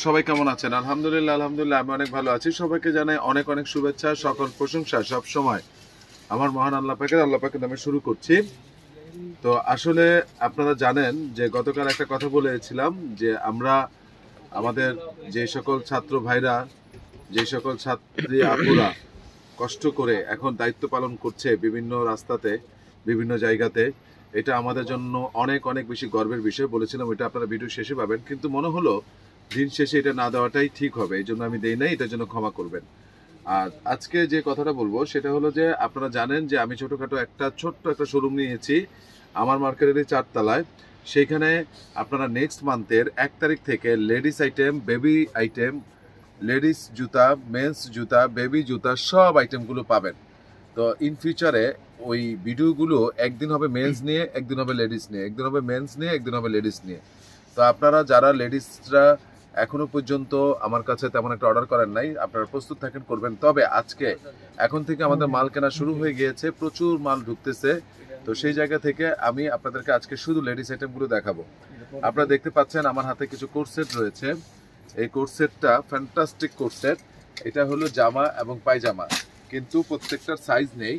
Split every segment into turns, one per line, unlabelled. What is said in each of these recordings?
সবাই কেমন আছেন? আলহামদুলিল্লাহ আলহামদুলিল্লাহ আমি অনেক ভালো আছি। সবাইকে জানাই অনেক অনেক শুভেচ্ছা, সকল প্রশংসা সব সময় আমার মহান আল্লাহ পাকের নামে শুরু করছি। তো আসলে আপনারা জানেন যে গতকাল একটা কথা বলেছিলাম যে আমরা আমাদের যে সকল ছাত্র ভাইরা, যে সকল ছাত্রী আপুরা কষ্ট করে এখন দায়িত্ব পালন করছে বিভিন্ন রাস্তাতে, বিভিন্ন জায়গাতে, এটা আমাদের জন্য অনেক অনেক বেশি গর্বের বিষয়। বলেছিলাম এটা আপনারা ভিডিও শেষে পাবেন, কিন্তু মনে হলো দিন শেষে এটা না দেওয়াটাই ঠিক হবে, এই জন্য আমি দেই নাই, এটার জন্য ক্ষমা করবেন। আর আজকে যে কথাটা বলবো সেটা হলো যে আপনারা জানেন যে আমি ছোটখাটো ছোট্ট একটা শোরুম নিয়েছি আমার মার্কেটের 4 তলায়। সেইখানে আপনারা নেক্সট মান্থের 1 তারিখ থেকে ladies item, baby item, ladies জুতা, মেন্স জুতা, বেবি জুতা সব আইটেমগুলো পাবেন। তো ইন ফিউচারে ওই ভিডিওগুলো একদিন হবে মেন্স নিয়ে, একদিন হবে লেডিস নিয়ে, একদিন হবে মেন্স নিয়ে, একদিন হবে লেডিস নিয়ে। তো আপনারা যারা লেডিসরা এখনো পর্যন্ত আমার কাছে তেমন একটা অর্ডার করেন নাই, আপনারা প্রস্তুত থাকেন, করবেন। তবে আজকে এখন থেকে আমাদের মাল কেনা শুরু হয়ে গিয়েছে, প্রচুর মাল ঢুকতেছে। তো সেই জায়গা থেকে আমি আপনাদেরকে আজকে শুধু লেডিস আইটেমগুলো দেখাবো। আপনারা দেখতে পাচ্ছেন আমার হাতে কিছু কোট সেট রয়েছে। এই কোট সেটটা ফ্যান্টাস্টিক কোট সেট। এটা হলো জামা এবং পায়জামা, কিন্তু প্রত্যেকটার সাইজ নেই।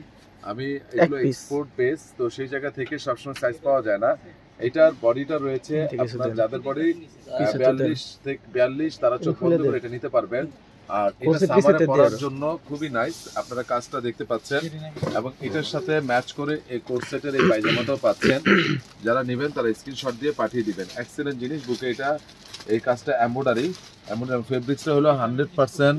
আমি এগুলো এক্সপোর্ট বেস, তো সেই জায়গা থেকে সবসময় সাইজ পাওয়া যায় না। এটার বডিটা রয়েছে আপনার যাদের বডি 42 থেকে 42 তারা চোখ বন্ধ করে এটা নিতে পারবেন। আর এটা সামারে পরার জন্য খুবই নাইস, আপনারা কাজটা দেখতে পাচ্ছেন। এবং এটার সাথে ম্যাচ করে এই কোট সেটের এই পায়জামাটাও পাচ্ছেন। যারা নেবেন তারা স্ক্রিনশট দিয়ে পাঠিয়ে দিবেন। এক্সেলেন্ট জিনিস, বুকে এটা এই কাজটা এমব্রয়ডারি, ফেব্রিক্সটা হলো 100%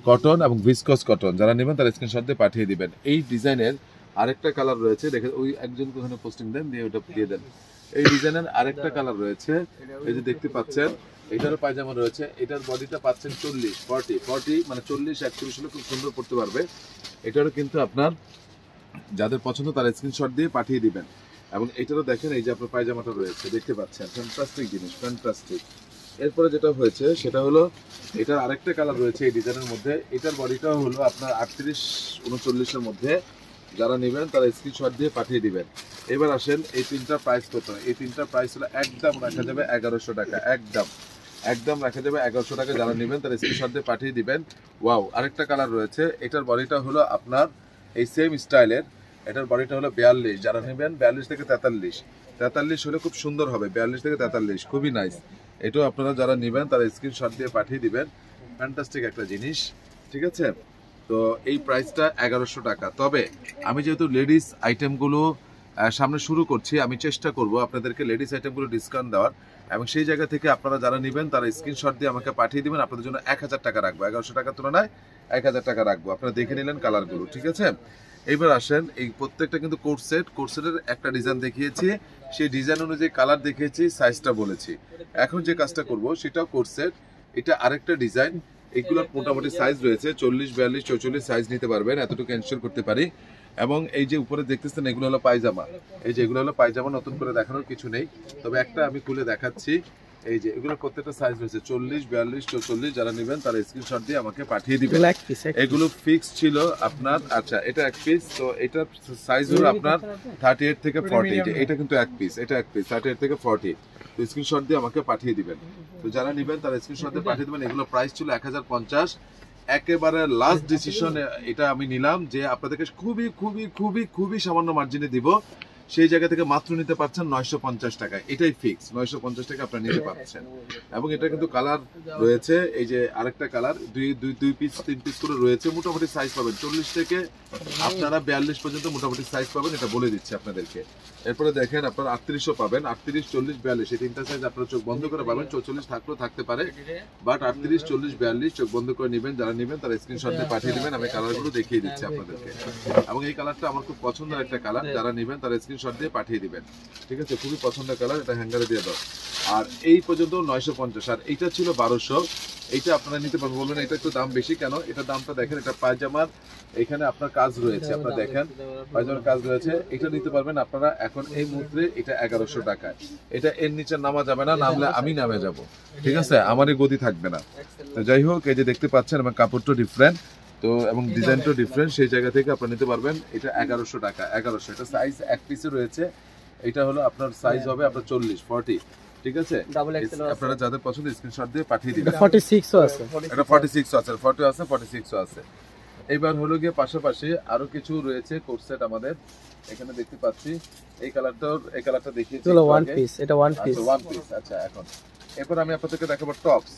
কটন এবং ভিসকস কটন। যারা নেবেন তারা স্ক্রিনশট দিয়ে পাঠিয়ে দিবেন। এই ডিজাইনের আরেকটা কালার রয়েছে, দেখেন ওই একজনকে ওখানে পোস্টিং দেন, দিয়ে ওটা দিয়ে দেন। এই ডিজাইনের আরেকটা কালার রয়েছে, এই যে দেখতে পাচ্ছেন, এটারও পায়জামা রয়েছে। এটার বডিটা পাচ্ছেন 40 মানে 40-41 হলে খুব সুন্দর পড়তে পারবে। এটারও কিন্তু আপনার যাদের পছন্দ তারা স্ক্রিনশট দিয়ে পাঠিয়ে দিবেন। এবং এটারও দেখেন, এই যে আপনার পায়জামাটা রয়েছে, দেখতে পাচ্ছেন, ফ্যান্টাস্টিক জিনিস, ফ্যান্টাস্টিক। এরপরে যেটা হয়েছে সেটা হলো এটার আরেকটা কালার রয়েছে এই ডিজাইনের মধ্যে। এটার বডিটাও হলো আপনার 38-39-এর মধ্যে। যারা নেবেন তারা স্ক্রিনশট দিয়ে পাঠিয়ে দিবেন। এবার আসেন এই তিনটা প্রাইস কত। এই তিনটা প্রাইস হলো একদম রাখা যাবে 1100 টাকা, একদম রাখা যাবে 1100 টাকা। যারা নেবেন তারা স্ক্রিনশট দিয়ে পাঠিয়ে দিবেন। ওয়াও, আরেকটা কালার রয়েছে। এটার বডিটা হলো আপনার এই সেম স্টাইলের, এটার বডিটা হলো 42। যারা নেবেন 42 থেকে 43 হলে খুব সুন্দর হবে। 42 থেকে 43 খুবই নাইস। এটাও আপনারা যারা নেবেন তারা স্ক্রিনশট দিয়ে পাঠিয়ে দিবেন। ফ্যান্টাস্টিক একটা জিনিস, ঠিক আছে। তো এই প্রাইসটা 1100 টাকা। তবে আমি যেহেতু লেডিস আইটেমগুলো সামনে শুরু করছি, আমি চেষ্টা করব আপনাদেরকে লেডিস আইটেমগুলো ডিসকাউন্ট দেওয়ার। এবং সেই জায়গা থেকে আপনারা যারা নেবেন তারা স্ক্রিনশট দিয়ে আমাকে পাঠিয়ে দিবেন। আপনাদের জন্য 1000 টাকা রাখবো, 1100 টাকার তুলনায় 1000 টাকা রাখবো। আপনারা দেখে নিলেন কালারগুলো, ঠিক আছে। এইবার আসেন, এই প্রত্যেকটা কিন্তু কোট সেটের একটা ডিজাইন দেখিয়েছি, সেই ডিজাইন অনুযায়ী কালার দেখিয়েছি, সাইজটা বলেছি। এখন যে কাজটা করব সেটাও কোট সেট, এটা আরেকটা ডিজাইন। এগুলোর মোটামুটি সাইজ রয়েছে 40, 42, 44 সাইজ নিতে পারবেন, এতটুকু এনশিওর করতে পারি। এবং এই যে উপরে দেখতেছেন এগুলো হলো পায়জামা। এই যে এগুলো হলো পায়জামা, নতুন করে দেখানোর কিছু নেই, তবে একটা আমি খুলে দেখাচ্ছি। এই যে এগুলোর প্রত্যেকটা সাইজ রয়েছে 40, 42, 44। যারা নেবেন তারা স্ক্রিনশট দিয়ে আমাকে পাঠিয়ে দিবেন। এগুলো ফিক্স ছিল আপনার। আচ্ছা, এটা এক পিস, তো এটার সাইজ হলো আপনার 38 থেকে 40। এটা কিন্তু এক পিস, এটা এক পিস 38 থেকে 40। তো স্ক্রিনশট দিয়ে আমাকে পাঠিয়ে দিবেন। তো যারা নেবেন তারা স্ক্রিনশট দিয়ে পাঠিয়ে দিবেন। এগুলো প্রাইস ছিল 1050। একেবারে লাস্ট ডিসিশন এটা আমি নিলাম যে আপনাদেরকে খুবই খুবই খুবই খুবই সামান্য মার্জিনে দিব। সেই জায়গা থেকে মাত্র নিতে পারছেন 950 টাকায়। এটাই ফিক্স, 950 টাকা আপনারা নিতে পারছেন। এবং এটা কিন্তু কালার রয়েছে, এই যে আরেকটা কালার, দুই পিস 3 পিস করে রয়েছে। মোটামুটি সাইজ পাবেন 40 থেকে আপনারা 42 পর্যন্ত মোটামুটি সাইজ পাবেন, এটা বলে দিচ্ছি আপনাদেরকে। এরপরে দেখেন আপনারা 38ও পাবেন, 38, 40, 42 এই তিনটা সাইজ আপনারা চোখ বন্ধ করে পাবেন। 44 থাকলেও থাকতে পারে, বাট 38, 40, 42 চোখ বন্ধ করে নেবেন। যারা নেবেন তারা স্ক্রিনশট দিয়ে পাঠিয়ে দিবেন। আমি কালারগুলো দেখিয়ে দিচ্ছি আপনাদেরকে। এবং এই কালারটা আমার খুব পছন্দের একটা কালার, যারা নেবেন তারা স্ক্রিনশট দিয়ে পাঠিয়ে দিবেন, ঠিক আছে। খুবই পছন্দের কালার, এটা হ্যাঙ্গারে দিয়ে দাও। আর এই পর্যন্ত 950, আর এইটা ছিল 1200। এইটা আপনারা নিতে পারবেন। বলবেন এটা একটু দাম বেশি কেন? এটা দামটা দেখেন, এটা পায়জামার এখানে আপনার কাজ রয়েছে, আপনারা দেখেন পায়জামার কাজ রয়েছে। এটা নিতে পারবেন আপনারা এখন এই মুহূর্তে, এটা 1100 টাকায়। এটা এর নিচে নামা যাবে না, নামলে আমি নামে যাব, ঠিক আছে, আমারই গদি থাকবে না। তো যাই হোক, এই যে দেখতে পাচ্ছেন এবং কাপড়টা ডিফারেন্ট, তো এবং ডিজাইনটাও ডিফারেন্ট, সেই জায়গা থেকে আপনারা নিতে পারবেন। এটা 1100 টাকা, 1100। এটা সাইজ এক পিসে রয়েছে। এটা হলো আপনার সাইজ হবে আপনার 40, 40। ঠিক আছে, আপনারা যাদের পছন্দ স্ক্রিনশট দিয়ে পাঠিয়ে দিবেন।
46 ও আছে,
এটা 46 আছে, 40 আছে, 46 আছে। এবার হলো গিয়ে পাশাপাশি আরো কিছু রয়েছে কোট সেট আমাদের এখানে দেখতে পাচ্ছি। এই কালারটা দেখিয়েছি,
এগুলো ওয়ান পিস, এটা ওয়ান পিস।
ওয়ান পিস, আচ্ছা। এখন এরপর আমি আপনাদেরকে দেখাবো টপস।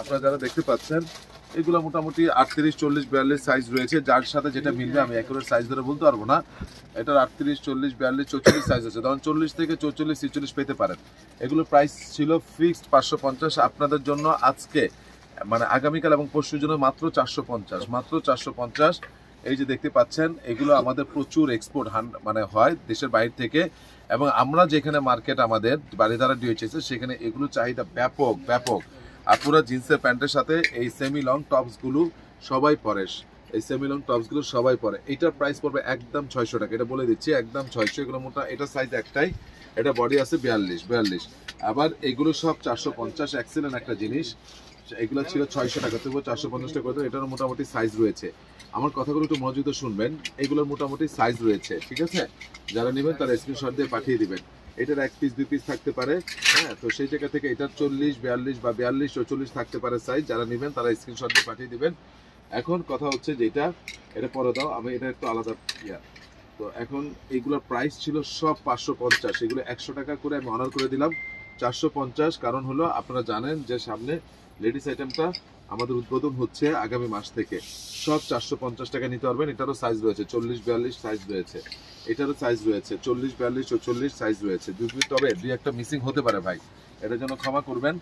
আপনারা যারা দেখতে পাচ্ছেন এগুলো মোটামুটি 38, 40, 42 সাইজ রয়েছে, যার সাথে যেটা মিলবে আমি একুরেট সাইজ ধরে বলতে পারবো না। এটার 38, 40, 42, 44 সাইজ আছে, ধরুন 40 থেকে 44, 46 পেতে পারেন। এগুলো প্রাইস ছিল ফিক্সড 550, আপনাদের জন্য আজকে মানে আগামীকাল এবং পরশুর জন্য মাত্র 450, মাত্র 450। এই যে দেখতে পাচ্ছেন এগুলো আমাদের প্রচুর এক্সপোর্ট মানে হয় দেশের বাইরে থেকে, এবং আমরা যেখানে মার্কেট আমাদের বাড়িধারা ডিএইচএস সেখানে এগুলো চাহিদা ব্যাপক ব্যাপক। আর পুরো জিন্সের প্যান্টের সাথে এই সেমি লং টপস গুলো সবাই পরে, এই সেমি লং টপস গুলো সবাই পরে। এটার প্রাইস পড়বে একদম 600 টাকা, এটা বলে দিচ্ছি একদম 600। এগুলো মোটা, এটা সাইজ একটাই, এটা বডি আছে 42। আবার এগুলো সব 450, এক্সেলেন্ট একটা জিনিস। এগুলো ছিল 600 টাকা, তবুও 450 টাকা করে। এটার মোটামুটি সাইজ রয়েছে, আমার কথাগুলো একটু মনোযোগ শুনবেন। এগুলোর মোটামুটি সাইজ রয়েছে, ঠিক আছে। যারা নেবেন তারা স্ক্রিনশট দিয়ে পাঠিয়ে দিবেন। এটার 1 পিস 2 পিস থাকতে পারে, হ্যাঁ। তো সেই জায়গা থেকে এটার 40, 42 বা 42, 44 থাকতে পারে সাইজ। যারা নেবেন তারা স্ক্রিনশট দিয়ে পাঠিয়ে দিবেন। এখন কথা হচ্ছে যেটা, এটা পরে দাও, আমি এটা একটু আলাদা ইয়া। তো এখন এইগুলোর প্রাইস ছিল সব 550, এগুলো 100 টাকা করে আমি অনার করে দিলাম 450। কারণ হলো আপনারা জানেন যে সামনে লেডিস আইটেমটা আমাদের উদ্বোধন হচ্ছে আগামী মাস থেকে। সব 450 টাকা নিতে পারবেন। এটারও সাইজ রয়েছে 40, 42 সাইজ রয়েছে, এটারও সাইজ রয়েছে 40, 42, 44 সাইজ রয়েছে। তবে দুই একটা মিসিং হতে পারে ভাই, এটার জন্য ক্ষমা করবেন,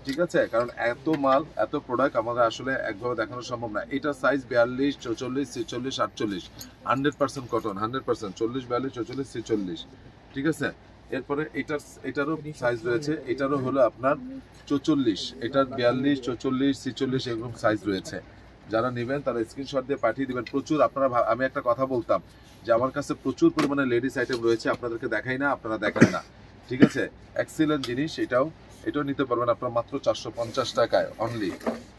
ঠিক আছে। কারণ এত মাল, এত প্রোডাক্ট আমাদের আসলে একভাবে দেখানো সম্ভব না। এটা সাইজ 42, 44, 46, 48, 100% কটন, 100%, 40, 42, 44, 46, ঠিক আছে। এরপরে এটারও সাইজ রয়েছে, এটারও হলো আপনার 44, এটার 42, 44, 46 এরকম সাইজ রয়েছে। যারা নেবেন তারা স্ক্রিনশট দিয়ে পাঠিয়ে দিবেন। প্রচুর আপনারা, আমি একটা কথা বলতাম যে আমার কাছে প্রচুর পরিমাণে লেডিস আইটেম রয়েছে, আপনাদেরকে দেখাই না, আপনারা দেখেন না, ঠিক আছে। এক্সিলেন্ট জিনিস, এটাও নিতে পারবেন আপনারা মাত্র 450 টাকায় অনলি।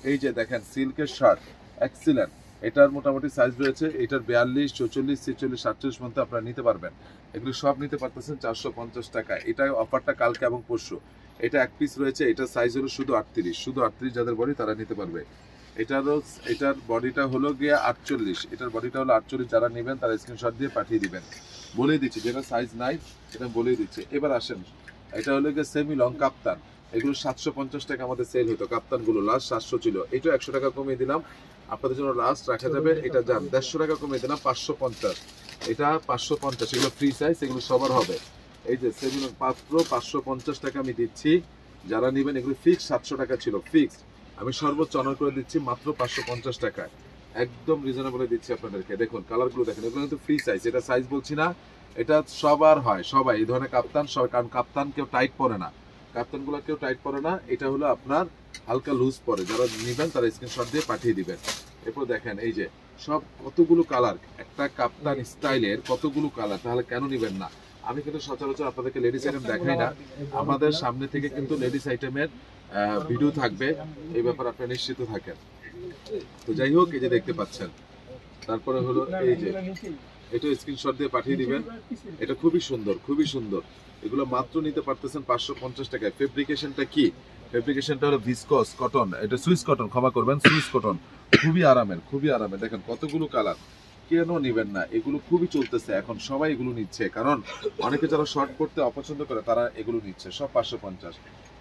এই যে দেখেন সিল্কের শার্ট, এক্সিলেন্ট, এটার মোটামুটি সাইজ রয়েছে, এটার 42, 44, 46, 48 পর্যন্ত আপনারা নিতে পারবেন। এগুলো সব নিতে পারতেছেন 450 টাকায়। এটা অফারটা কালকে এবং পরশু। এটা 1 পিস রয়েছে, এটার সাইজ হলো শুধু 38, শুধু 38 যাদের বডি তারা নিতে পারবে। এটার বডিটা হলো গিয়ে 48, এটার বডিটা হলো 48। যারা নেবেন তারা স্ক্রিনশট দিয়ে পাঠিয়ে দিবেন। বলেই দিচ্ছি যেটা সাইজ নাই এটা বলেই দিচ্ছি। এবার আসেন, এটা হলো গিয়ে সেমি লং কাপ্তান। এগুলো 750 টাকা আমাদের সেল হতো, কাপ্তানগুলো লাস্ট 700 ছিল। এটা 100 টাকা কমিয়ে দিলাম আপনাদের জন্য, লাস্ট রাখা যাবে। এটা যান 150 টাকা কমিয়ে দিলাম 550, এটা 550। এগুলো ফ্রি সাইজ, এগুলো সবার হবে। এই যে সেমি লং পাত্র 550 টাকা আমি দিচ্ছি। যারা নেবেন এগুলো ফিক্স 700 টাকা ছিল, ফিক্স। আমি সর্বোচ্চ অনার করে দিচ্ছি মাত্র 550 টাকায়, একদম রিজনেবল দিচ্ছি আপনাদেরকে। দেখুন কালারগুলো দেখেন, এগুলো কিন্তু ফ্রি সাইজ, এটা সাইজ বলছি না, এটা সবার হয়, সবাই এই ধরনের কাপ্তান সবাই। কারণ কাপ্তান কেউ টাইট পরে না, কাপ্তানগুলো কেউ টাইট পরে না, এটা হলো আপনার হালকা লুজ পরে। যারা নেবেন তারা স্ক্রিনশট দিয়ে পাঠিয়ে দিবেন। এরপর দেখেন এই যে সব কতগুলো কালার, একটা কাপ্তান স্টাইলের কতগুলো কালার, তাহলে কেন নেবেন না। আমি কিন্তু সচরাচর আপনাদেরকে লেডিস আইটেম দেখাই না, আমাদের সামনে থেকে কিন্তু লেডিস আইটেমের ভিডিও থাকবে, এই ব্যাপারে আপনারা নিশ্চিত থাকেন। তো যাই হোক, এই যে দেখতে পাচ্ছেন, তারপরে হলো এই যে এটা স্ক্রিনশট দিয়ে পাঠিয়ে দিবেন। এটা খুবই সুন্দর, খুবই সুন্দর। এগুলো মাত্র নিতে পারতেছেন 550 টাকায়। ফেব্রিকেশনটা কি? ফেব্রিকেশনটা হলো ভিসকস কটন, এটা সুইস কটন, ক্ষমা করবেন, সুইস কটন। খুবই আরামের, খুবই আরামের। দেখেন কতগুলো কালার, কেন নিবেন না। এগুলো খুবই চলতেছে এখন, সবাই এগুলো নিচ্ছে। কারণ অনেকে যারা শর্ট পড়তে অপছন্দ করে তারা এগুলো নিচ্ছে, সব 550।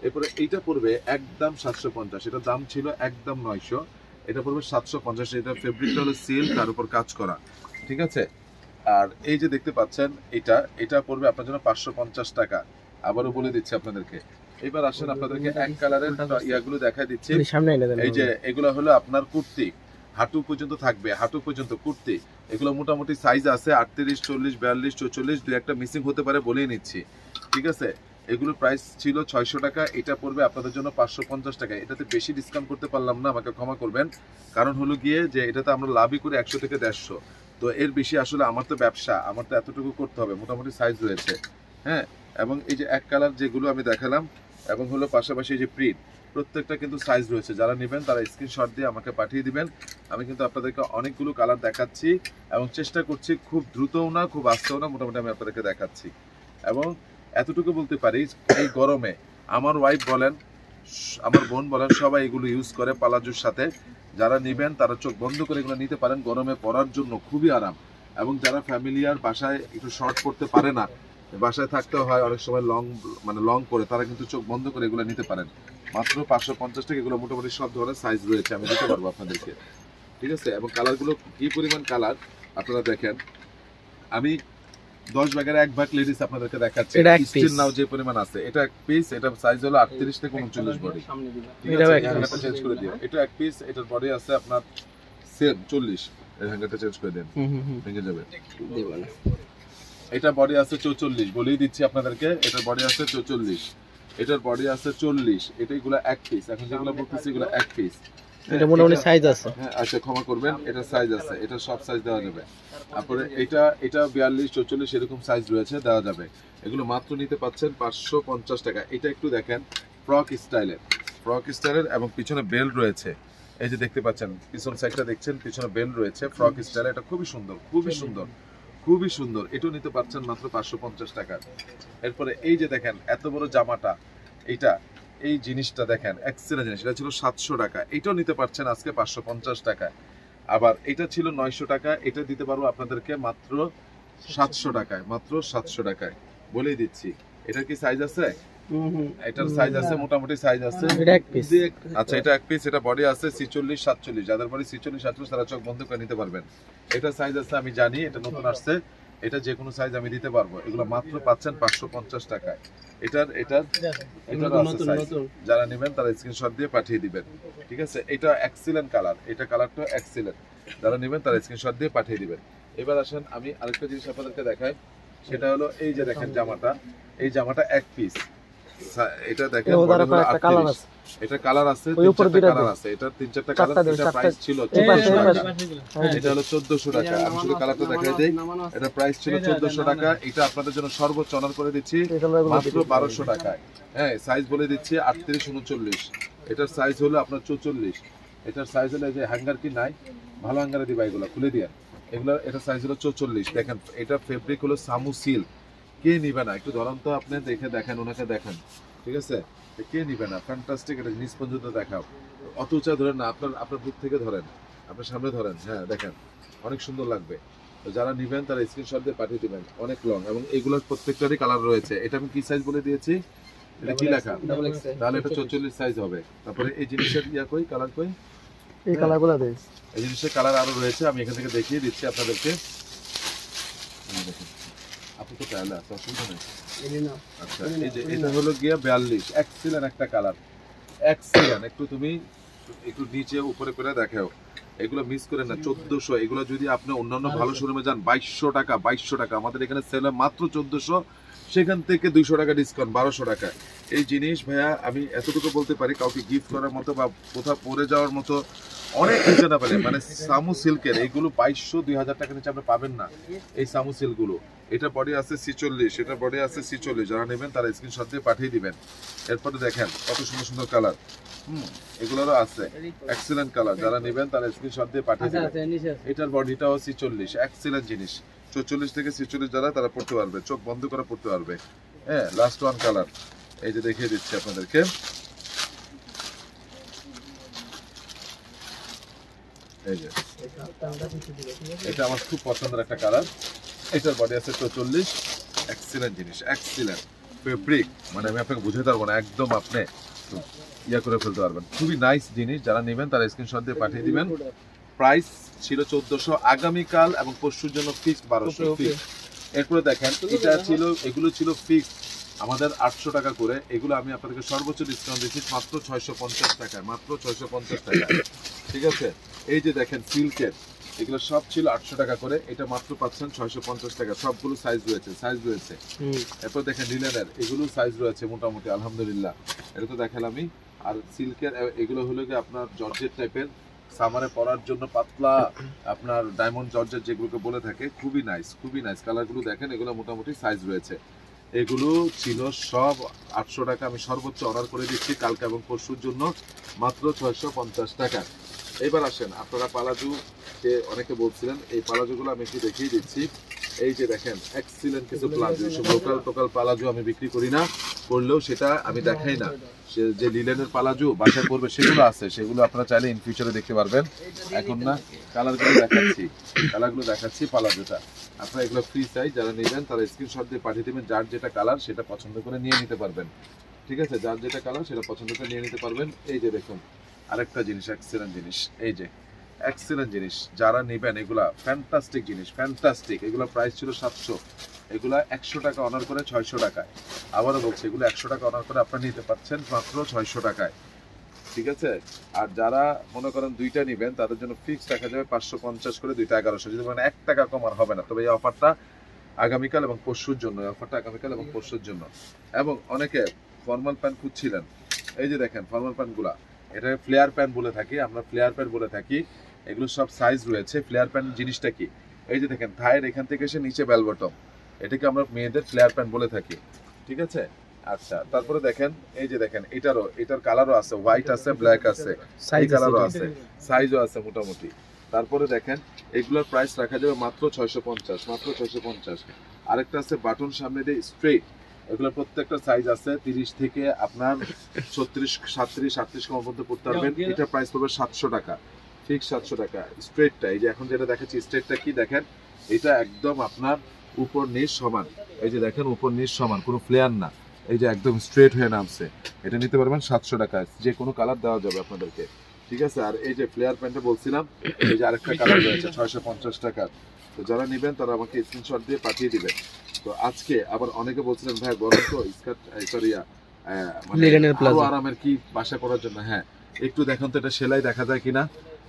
এরপরে এইটা পড়বে একদম 750, এটা দাম ছিল একদম 900, এটা পড়বে 750। এটা ফেব্রিকটা হলো সিল্ক, তার উপর কাজ করা, ঠিক আছে। আর এই যে দেখতে পাচ্ছেন এটা পড়বে আপনার জন্য 550 টাকা। আবারও বলে দিচ্ছি আপনাদেরকে। এবার আসেন আপনাদেরকে এক কালারের ইয়াগুলো দেখাই দিচ্ছি। এই যে এগুলো হলো আপনার কুর্তি, হাঁটু পর্যন্ত থাকবে, হাঁটু পর্যন্ত কুর্তি। এগুলো মোটামুটি সাইজ আছে 38, 40, 42, 44, দুই একটা মিসিং হতে পারে বলেই নিচ্ছি, ঠিক আছে। এগুলোর প্রাইস ছিল 600 টাকা, এটা পড়বে আপনাদের জন্য 550 টাকা। এটাতে বেশি ডিসকাউন্ট করতে পারলাম না, আমাকে ক্ষমা করবেন। কারণ হলো গিয়ে যে এটাতে আমরা লাভই করি 100 থেকে 150, তো এর বেশি আসলে আমার তো ব্যবসা, আমার তো এতটুকু করতে হবে। মোটামুটি সাইজ রয়েছে, হ্যাঁ। এবং এই যে এক কালার যেগুলো আমি দেখালাম, এবং হলো পাশাপাশি এই যে প্রিন্ট, প্রত্যেকটা কিন্তু সাইজ রয়েছে। যারা নেবেন তারা স্ক্রিনশট দিয়ে আমাকে পাঠিয়ে দিবেন। আমি কিন্তু আপনাদেরকে অনেকগুলো কালার দেখাচ্ছি এবং চেষ্টা করছি খুব দ্রুতও না খুব আস্তেও না, মোটামুটি আমি আপনাদেরকে দেখাচ্ছি। এবং এতটুকু বলতে পারি, এই গরমে আমার ওয়াইফ বলেন, আমার বোন বলেন, সবাই এগুলো ইউজ করে পালাজোর সাথে। যারা নেবেন তারা চোখ বন্ধ করে এগুলো নিতে পারেন, গরমে পরার জন্য খুবই আরাম। এবং যারা ফ্যামিলিয়ার বাসায় একটু শর্ট করতে পারে না, বাসায় থাকতে হয় অনেক সময় লং করে, তারা কিন্তু চোখ বন্ধ করে এগুলো নিতে পারেন। মাত্র 550 টাকা। এগুলো মোটামুটি সব ধরনের সাইজ রয়েছে, আমি দিতে পারবো আপনাদেরকে, ঠিক আছে। এবং কালারগুলো কি পরিমাণ কালার আপনারা দেখেন। আমি 10 ভাগের 1 ভাগ লেডিস আপনাদেরকে দেখাচ্ছি।
এটা এক
স্টিল
piece।
নাও যে পরিমাণ আছে, এটা এক পিস। এটা সাইজ হলো 38 থেকে 39 বডি, ঠিক
এটাও
আছে।
এক
হ্যাঙ্গারটা চেঞ্জ করে দিও। এটা এক পিস, এটার বডি আছে আপনার সেম 40। এই হ্যাঙ্গারটা চেঞ্জ করে দেন, ভেঙে যাবে। এটা বডি আছে 44, বলেই দিচ্ছি আপনাদেরকে। এটার বডি আছে 44, এটার বডি আছে 40। এটাইগুলো এক পিস। এখন যেগুলো বলতেছি এগুলো এক পিস।
এটা মোটামুটি সাইজ আছে।
হ্যাঁ, আচ্ছা ক্ষমা করবেন, এটা সাইজ আছে, এটা সব সাইজ দেওয়া যাবে। তারপরে এটা 42, 44 এরকম সাইজ রয়েছে, দেওয়া যাবে। এগুলো মাত্র নিতে পাচ্ছেন 550 টাকা। এটা একটু দেখেন, ফ্রক স্টাইলের এবং পিছনে বেল্ট রয়েছে। এই যে দেখতে পাচ্ছেন, পিছন সাইডটা দেখছেন, পিছনে বেল্ট রয়েছে, ফ্রক স্টাইল। এটা খুবই সুন্দর, খুবই সুন্দর, খুবই সুন্দর। এটাও নিতে পারছেন মাত্র 550 টাকা। এরপরে এই যে দেখেন এত বড় জামাটা, এটা এই জিনিসটা দেখেন, এক্সেলেন্ট জিনিস। এটা ছিল 700 টাকা, এটাও নিতে পারছেন আজকে 550 টাকায়। আবার এটা ছিল 900 টাকা, এটা দিতে পারবো আপনাদেরকে মাত্র 700 টাকায়, মাত্র 700 টাকায়, বলেই দিচ্ছি। এটা কি সাইজ আছে? এটার সাইজ আছে, মোটামুটি সাইজ আছে।
এটা এক পিস।
আচ্ছা, এটা এক পিস। এটা বডি আছে 46, 47। যাদের বডি 46, 47 তারা চোখ বন্ধ করে নিতে পারবেন। এটা সাইজ আছে, আমি জানি, এটা নতুন আসছে। এটা যে কোনো সাইজ আমি দিতে পারবো। এগুলো মাত্র পাচ্ছেন 550 টাকায়। এটার আছে সাইজ। যারা নেবেন তারা স্ক্রিনশট দিয়ে পাঠিয়ে দিবেন, ঠিক আছে। এটা এক্সিলেন্ট কালার, এটা কালারটা এক্সিলেন্ট। যারা নেবেন তারা স্ক্রিনশট দিয়ে পাঠিয়ে দিবেন। এবার আসেন, আমি আরেকটা জিনিস আপনাদেরকে দেখাই। সেটা হলো এই যে দেখেন জামাটা, এই জামাটা এক পিস। এটা দেখেন, এটা কালার আছে, 3-4টা কালার আছে। এটা 3-4টা কালার। এটা প্রাইস ছিল 1400 টাকা, এটা হলো 1400 টাকা। আমি শুধু কালারটা দেখাই দেই। এটা প্রাইস ছিল 1400 টাকা। এটা আপনাদের জন্য সর্বোচ্চ অনার করে দিচ্ছি মাত্র 1200 টাকায়। হ্যাঁ, সাইজ বলে দিচ্ছি 38, 39। এটার সাইজ হলো আপনার 44। এটার সাইজ হলো, যে হ্যাঙ্গার কি নাই, ভালো হ্যাঙ্গারে দিবা, এগুলো খুলে দিয়ে এগুলো। এটা সাইজ হলো 44। দেখেন, এটা ফেব্রিক হলো সামু সিল্ক। কে নিবে না? একটু ধরেন তো, আপনি দেখে দেখেন, ওনাকে দেখেন, ঠিক আছে। কে নিবে না? ফ্যান্টাস্টিক। এটা জিনিস পর্যন্ত দেখাও, অত উঁচা ধরেন না, আপনার বুক থেকে ধরেন, আপনার সামনে ধরেন। হ্যাঁ, দেখেন, অনেক সুন্দর লাগবে। তো যারা নিবেন তারা স্ক্রিনশট দিয়ে পাঠিয়ে দিবেন। অনেক লং, এবং এগুলোর প্রত্যেকটারই কালার রয়েছে। এটা আমি কি সাইজ বলে দিয়েছি? এটা কি লেখা? তাহলে এটা 44 সাইজ হবে। তারপরে এই জিনিসের কই, কালার কই?
এই কালারগুলো দেন।
এই জিনিসের কালার আরো রয়েছে, আমি এখান থেকে দেখিয়ে দিচ্ছি আপনাদেরকে। দেখেন, আপনি তো চাইলে আছে, অসুবিধা নেই। আচ্ছা, এই যে এটা হলো গিয়া 42। এক্সিলেন্ট একটা কালার, এক্সিলেন্ট। একটু তুমি একটু নিচে উপরে করে দেখাও। এগুলো মিস করেন না, 1400। এগুলো যদি আপনি অন্যান্য ভালো শোরুমে যান 2200 টাকা, 2200 টাকা। আমাদের এখানে সেল মাত্র 1400, সেখান থেকে 200 টাকা ডিসকাউন্ট, 1200 টাকা। এই জিনিস ভাইয়া আমি এতটুকু বলতে পারি, কাউকে গিফট করার মতো বা কোথাও পরে যাওয়ার মতো অনেক রিজনেবল। মানে সামু সিল্কের এইগুলো 2200, 2000 টাকা নিচে আপনি পাবেন না এই সামু সিল্কগুলো। এটা বডি আছে 46, এটা বডি আছে 46। যারা নেবেন তারা স্ক্রিনশট দিয়ে পাঠিয়ে দিবেন। এরপরে দেখেন কত সুন্দর সুন্দর কালার, এগুলোরও আছে এক্সিলেন্ট কালার। যারা নেবেন তারা স্ক্রিনশট দিয়ে পাঠিয়ে দিবেন। এটার বডিটাও 46, এক্সিলেন্ট জিনিস। 44 থেকে 46 যারা, তারা পড়তে পারবে, চোখ বন্ধ করে পড়তে পারবে। হ্যাঁ, লাস্ট ওয়ান কালার, এই যে দেখিয়ে দিচ্ছি আপনাদেরকে। এই যে এটা আমার খুব পছন্দের একটা কালার। এটার বডি আছে 44, এক্সিলেন্ট জিনিস, এক্সিলেন্ট ফেব্রিক। মানে আমি আপনাকে বুঝাতে পারবো না, একদম আপনি ইয়া করে ফেলতে পারবেন। খুবই নাইস জিনিস। যারা নেবেন তারা স্ক্রিনশট দিয়ে পাঠিয়ে দিবেন। প্রাইস ছিল 1400, আগামীকাল এবং পরশুর জন্য ফিক্সড 1200 ফিক্সড। এরপরে দেখেন, এটা ছিল, এগুলো ছিল ফিক্সড আমাদের 800 টাকা করে। এগুলো আমি আপনাদেরকে সর্বোচ্চ ডিসকাউন্ট দিচ্ছি মাত্র 650 টাকায়, মাত্র 650 টাকা, ঠিক আছে। এই যে দেখেন সিল্কের, এগুলো সব ছিল 800 টাকা করে, এটা মাত্র পাচ্ছেন 650 টাকা। সবগুলো সাইজ রয়েছে। এরপর দেখেন লিনেনের, এগুলো সাইজ রয়েছে মোটামুটি, আলহামদুলিল্লাহ। এটা তো দেখালামই। আর সিল্কের এগুলো হলো কি আপনার জর্জেট টাইপের, সামারে পরার জন্য পাতলা, আপনার ডায়মন্ড জর্জেট যেগুলোকে বলে থাকে। খুবই নাইস, খুবই নাইস। কালারগুলো দেখেন, এগুলো মোটামুটি সাইজ রয়েছে। এগুলো ছিল সব 800 টাকা। আমি সর্বোচ্চ অর্ডার করে দিচ্ছি কালকে এবং পরশুর জন্য মাত্র 650 টাকা। এবার আসেন, আপনারা পালাজু যে অনেকে বলছিলেন, এই পালাজুগুলো আমি একটু দেখিয়ে দিচ্ছি। এই যে দেখেন, এক্সিলেন্ট কিছু প্লাজো। এসব লোকাল টোকাল পালাজু আমি বিক্রি করি না, করলেও সেটা আমি দেখাই না। সে যে লিলেনের পালাজু বাসায় করবে সেগুলো আছে, সেগুলো আপনারা চাইলে ইন ফিউচারে দেখতে পারবেন। এখন না, কালারগুলো দেখাচ্ছি পালাজুটা। আপনারা এগুলো ফ্রি সাইজ, যারা নেবেন তারা স্ক্রিনশট দিয়ে পাঠিয়ে দেবেন, যার যেটা কালার সেটা পছন্দ করে নিয়ে নিতে পারবেন। ঠিক আছে, যার যেটা কালার সেটা পছন্দ করে নিয়ে নিতে পারবেন। এই যে দেখুন আরেকটা জিনিস, এক্সেলেন্ট জিনিস, এই যে এক্সেলেন্ট জিনিস, যারা নেবেন এগুলা ফ্যান্টাস্টিক জিনিস, ফ্যান্টাস্টিক। এগুলো প্রাইস ছিল 700, এগুলা 100 টাকা অনার করে 600 টাকায়। আবারও বলছি, এগুলো 100 টাকা অনার করে আপনারা নিতে পারছেন মাত্র 600 টাকায়। ঠিক আছে, আর যারা মনে করেন দুইটা নেবেন তাদের জন্য ফিক্স রাখা যাবে 550 করে, দুইটা 1100। যদি মানে 1 টাকা কম আর হবে না। তবে এই অফারটা আগামীকাল এবং পরশুর জন্য, এবং অনেকে ফর্মাল প্যান্ট খুঁজছিলেন, এই যে দেখেন ফর্মাল প্যান্টগুলা, এটা ফ্লেয়ার প্যান্ট বলে থাকি আমরা, ফ্লেয়ার প্যান্ট বলে থাকি। এগুলো সব সাইজ রয়েছে। ফ্লেয়ার প্যান্ট জিনিসটা কি, এই যে দেখেন থায়ের এখান থেকে এসে নিচে বেল বটম, এটাকে আমরা মেয়েদের ফ্লেয়ার প্যান্ট বলে থাকি। ঠিক আছে, আচ্ছা। তারপরে দেখেন, এই যে দেখেন এটার কালারও আছে, হোয়াইট আছে, ব্ল্যাক আছে, এই কালারও আছে, সাইজও আছে মোটামুটি। তারপরে দেখেন এগুলোর প্রাইস রাখা যাবে মাত্র 650, মাত্র 650। আরেকটা আছে বাটন সামনে দিয়ে স্ট্রেট, এগুলোর প্রত্যেকটা সাইজ আছে 30 থেকে আপনার 36, 37, 38 কম পর্যন্ত পড়তে পারবেন। এটা প্রাইস পড়বে 700 টাকা, ঠিক 700 টাকা। স্ট্রেটটা, এই যে এখন যেটা দেখাচ্ছি স্ট্রেটটা কি দেখেন, এটা একদম আপনার উপর নিচ সমান, এই যে দেখেন উপর নিচ সমান, কোনো ফ্লেয়ার না, এই যে একদম স্ট্রেট হয়ে নামছে। এটা নিতে পারবেন 700 টাকায়, যে কোনো কালার দেওয়া যাবে আপনাদেরকে। ঠিক আছে, আর এই যে ফ্লেয়ার প্যান্টটা বলছিলাম, এই যে আরেকটা কালার রয়েছে 650 টাকার। তো যারা নেবেন তারা আমাকে স্ক্রিনশট দিয়ে পাঠিয়ে দিবেন। তো আজকে আবার অনেকে বলছিলেন ভাই বলেন তো স্কার্ট, সরি মানে আরো আরামের কি বাসা করার জন্য। হ্যাঁ, একটু দেখেন তো এটা সেলাই দেখা যায় কিনা,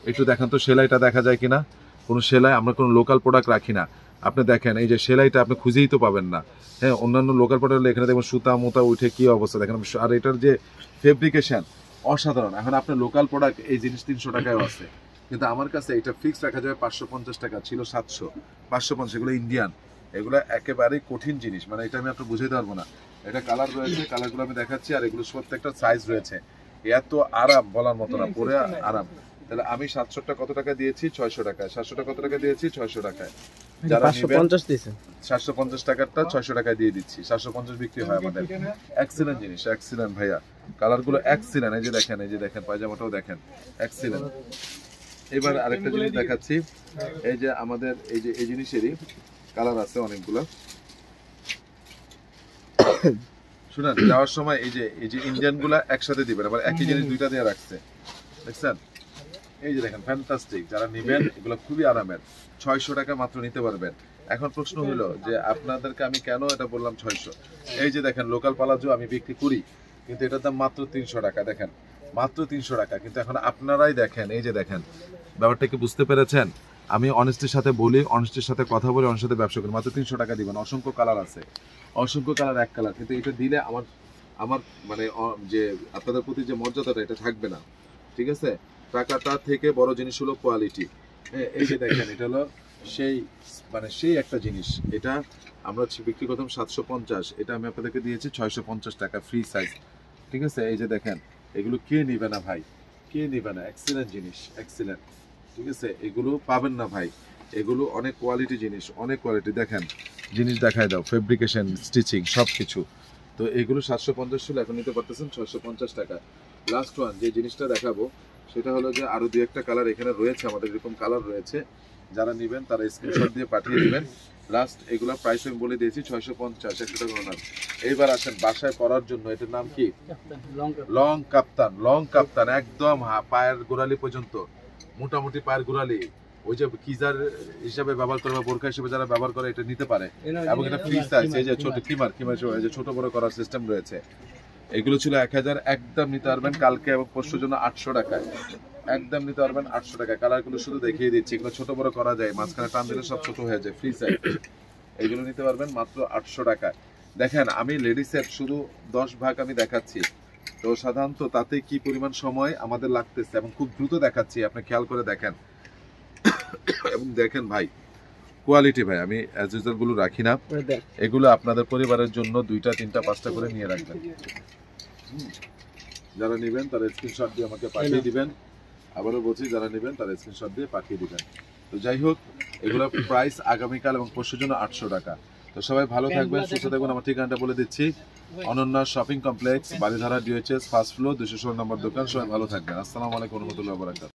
একটু দেখেন তো সেলাইটা দেখা যায় কিনা। কোনো সেলাই, আমরা কোনো লোকাল প্রোডাক্ট রাখি না। আপনি দেখেন এই যে সেলাইটা আপনি খুঁজেই তো পাবেন না। হ্যাঁ, অন্যান্য লোকাল প্রোডাক্ট এখানে দেখবেন সুতা মুতা উঠে কি অবস্থা দেখেন। আর এটার যে ফেব্রিকেশন অসাধারণ। এখন আপনার লোকাল প্রোডাক্ট এই জিনিস 300 টাকায়ও আছে, কিন্তু আমার কাছে এটা ফিক্স রাখা যাবে 550 টাকা, ছিল 700, 550। এগুলো ইন্ডিয়ান, এগুলো একেবারেই কঠিন জিনিস, মানে এটা আমি আপনার বুঝাইতে পারবো না। এটা কালার রয়েছে, কালারগুলো আমি দেখাচ্ছি, আর এগুলো প্রত্যেকটা সাইজ রয়েছে। এত আরাম বলার মতো না, পরে আরাম। তাহলে আমি 700টা কত টাকা দিয়েছি, 600 টাকায়। 700টা কত টাকা দিয়েছি, 600 টাকায়। যারা 550 দিয়েছেন, 750 টাকারটা 600 টাকায় দিয়ে দিচ্ছি। 750 বিক্রি হয় আমাদের। এক্সিলেন্ট জিনিস, এক্সিলেন্ট ভাইয়া, কালারগুলো এক্সিলেন্ট। এই যে দেখেন, এই যে দেখেন পায়জামাটাও দেখেন, এক্সিলেন্ট। এবার আরেকটা জিনিস দেখাচ্ছি, এই যে আমাদের এই জিনিসেরই কালার আছে অনেকগুলো। শুনেন, যাওয়ার সময় এই যে ইন্ডিয়ান গুলা একসাথে দিবেন, আবার একই জিনিস দুইটা দিয়ে রাখছে, দেখছেন? এই যে দেখেন ফ্যান্টাস্টিক। যারা নেবেন এগুলো খুবই আরামের, 600 টাকা মাত্র নিতে পারবেন। এখন প্রশ্ন হলো যে আপনাদেরকে আমি কেন এটা বললাম 600। এই যে দেখেন লোকাল পালাজো আমি বিক্রি করি, কিন্তু এটার দাম মাত্র 300 টাকা। দেখেন মাত্র 300 টাকা, কিন্তু এখন আপনারাই দেখেন, এই যে দেখেন ব্যাপারটা কি বুঝতে পেরেছেন? আমি অনেস্টির সাথে বলি, অনেস্টির সাথে কথা বলি, অনেস্টির সাথে ব্যবসা করি। মাত্র 300 টাকা দিবেন। অসংখ্য কালার আছে, অসংখ্য কালার, এক কালার, কিন্তু এটা দিলে আমার মানে যে আপনাদের প্রতি যে মর্যাদাটা এটা থাকবে না। ঠিক আছে, টাকাটা থেকে বড় জিনিস হলো কোয়ালিটি। এই যে দেখেন এটা হলো সেই একটা জিনিস। এটা আমরা বিক্রি করতাম 750, এটা আমি আপনাদেরকে দিয়েছি 650 টাকা, ফ্রি সাইজ। ঠিক আছে, এই যে দেখেন এগুলো কে নিবে না ভাই, কে নিবে না? এক্সিলেন্ট জিনিস, এক্সিলেন্ট। ঠিক আছে, এগুলো পাবেন না ভাই, এগুলো অনেক কোয়ালিটি জিনিস, অনেক কোয়ালিটি। দেখেন জিনিস দেখায় দাও, ফেব্রিকেশন, স্টিচিং সব কিছু। তো এগুলো 750 ছিল, এখন নিতে পারতেছেন 650 টাকা। লাস্ট ওয়ান যে জিনিসটা দেখাবো সেটা হলো যে আরো দুই একটা কালার এখানে রয়েছে, আমাদের এরকম কালার রয়েছে। যারা নেবেন তারা স্ক্রিনশট দিয়ে পাঠিয়ে দিবেন। লাস্ট এগুলো প্রাইস আমি বলে দিয়েছি 650, 100 টাকা ওনার। এইবার আসেন বাসায় পরার জন্য, এটার নাম কি? লং কাপ্তান। লং কাপ্তান একদম পায়ের গোড়ালি পর্যন্ত, মোটামুটি পায়ের গোড়ালি। ওই যে কিজার হিসাবে ব্যবহার করে বা বোরখা হিসেবে যারা ব্যবহার করে এটা নিতে পারে। এবং এটা ফ্রি সাইজ, এই যে ছোট কিমার এই যে ছোট বড় করার সিস্টেম রয়েছে। এগুলো ছিল 1000, একদম নিতে পারবেন কালকে এবং পরশুর জন্য 800 টাকায়, একদম নিতে পারবেন 800 টাকায়। কালারগুলো শুধু দেখিয়ে দিচ্ছি, এগুলো ছোট বড় করা যায়, মাঝখানে টান দিলে সব ছোট হয়ে যায়, ফ্রি সাইজ। এগুলো নিতে পারবেন মাত্র 800 টাকায়। দেখেন আমি লেডিসের শুধু 10 ভাগ আমি দেখাচ্ছি, তো সাধারণত তাতে কি পরিমাণ সময় আমাদের লাগতেছে, এবং খুব দ্রুত দেখাচ্ছি, আপনি খেয়াল করে দেখেন। এবং দেখেন ভাই কোয়ালিটি, ভাই আমি অ্যাজ ইউজুয়াল গুলো রাখি না, এগুলো আপনাদের পরিবারের জন্য 2টা 3টা 5টা করে নিয়ে রাখবেন। যারা নেবেন তারা স্ক্রিনশট দিয়ে আমাকে পাঠিয়ে দিবেন। আবারও বলছি, যারা নেবেন তারা স্ক্রিনশট দিয়ে পাঠিয়ে দিবেন। তো যাই হোক, এগুলোর প্রাইস আগামীকাল এবং পরশুর জন্য 800 টাকা। তো সবাই ভালো থাকবেন, সুস্থ থাকবেন। আমার ঠিকানাটা বলে দিচ্ছি, Ananya shopping complex, Baridhara, DHS, first floor, 216 নম্বর দোকান। সবাই ভালো থাকবেন। আসসালামু আলাইকুম ওয়া রাহমাতুল্লাহি ওয়া বারাকাতুহু।